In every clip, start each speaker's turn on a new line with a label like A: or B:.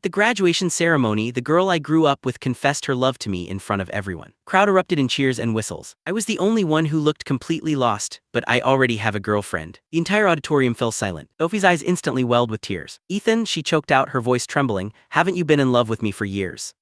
A: the graduation ceremony, the girl I grew up with confessed her love to me in front of everyone. Crowd erupted in cheers and whistles. I was the only one who looked completely lost, but I already have a girlfriend. The entire auditorium fell silent. Sophie's eyes instantly welled with tears. Ethan, she choked out, her voice trembling, haven't you been in love with me for years?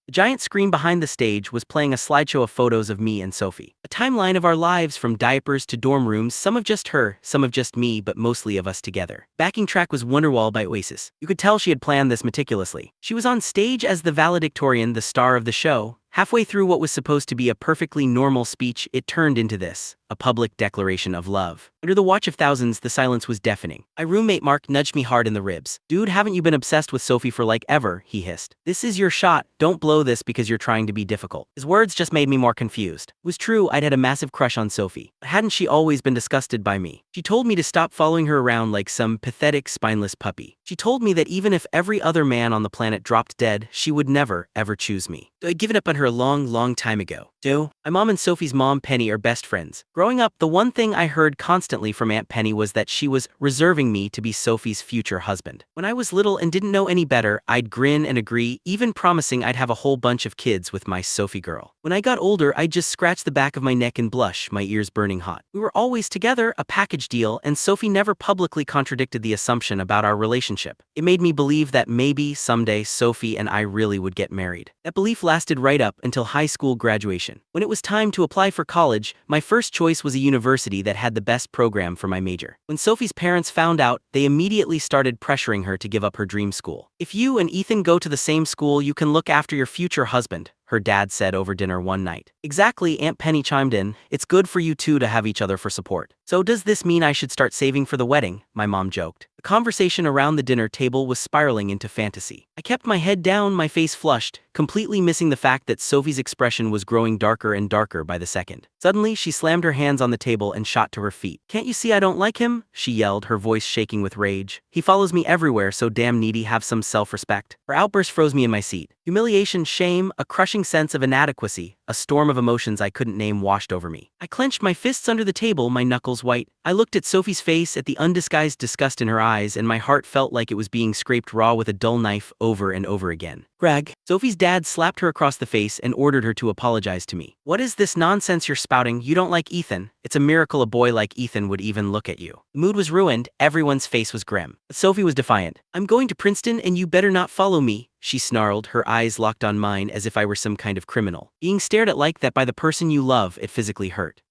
A: The giant screen behind the stage was playing a slideshow of photos of me and Sophie. A timeline of our lives from diapers to dorm rooms, some of just her, some of just me, but mostly of us together. Backing track was Wonderwall by Oasis. You could tell she had planned this meticulously. She was on stage as the valedictorian, the star of the show. Halfway through what was supposed to be a perfectly normal speech, it turned into this, a public declaration of love. Under the watch of thousands, the silence was deafening. My roommate Mark nudged me hard in the ribs. Dude, haven't you been obsessed with Sophie for like ever? He hissed. This is your shot, don't blow this because you're trying to be difficult. His words just made me more confused. It was true, I'd had a massive crush on Sophie. But hadn't she always been disgusted by me? She told me to stop following her around like some pathetic, spineless puppy. She told me that even if every other man on the planet dropped dead, she would never, ever choose me. I'd given up on her a long time ago. My mom and Sophie's mom, Penny, are best friends. Growing up, the one thing I heard constantly from Aunt Penny was that she was reserving me to be Sophie's future husband. When I was little and didn't know any better, I'd grin and agree, even promising I'd have a whole bunch of kids with my Sophie girl. When I got older, I'd just scratch the back of my neck and blush, my ears burning hot. We were always together, a package deal, and Sophie never publicly contradicted the assumption about our relationship. It made me believe that maybe someday Sophie and I really would get married. That belief lasted right up until high school graduation. When it was time to apply for college, my first choice was a university that had the best program for my major. When Sophie's parents found out, they immediately started pressuring her to give up her dream school. If you and Ethan go to the same school, you can look after your future husband, her dad said over dinner one night. Exactly, Aunt Penny chimed in, it's good for you two to have each other for support. So does this mean I should start saving for the wedding? My mom joked. The conversation around the dinner table was spiraling into fantasy. I kept my head down, my face flushed, completely missing the fact that Sophie's expression was growing darker and darker by the second. Suddenly, she slammed her hands on the table and shot to her feet. Can't you see I don't like him? She yelled, her voice shaking with rage. He follows me everywhere, so damn needy, have some self-respect. Her outburst froze me in my seat. Humiliation, shame, a crushing sense of inadequacy, a storm of emotions I couldn't name washed over me. I clenched my fists under the table, my knuckles white. I looked at Sophie's face, at the undisguised disgust in her eyes, and my heart felt like it was being scraped raw with a dull knife over and over again. Greg. Sophie's dad slapped her across the face and ordered her to apologize to me. What is this nonsense you're spouting? You don't like Ethan? It's a miracle a boy like Ethan would even look at you. The mood was ruined, everyone's face was grim. But Sophie was defiant. I'm going to Princeton and you better not follow me, she snarled, her eyes locked on mine as if I were some kind of criminal. Being stared at like that by the person you love, it physically hurt.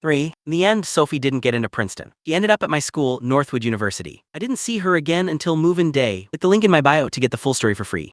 A: In the end, Sophie didn't get into Princeton. She ended up at my school, Northwood University. I didn't see her again until move-in day. Click the link in my bio to get the full story for free.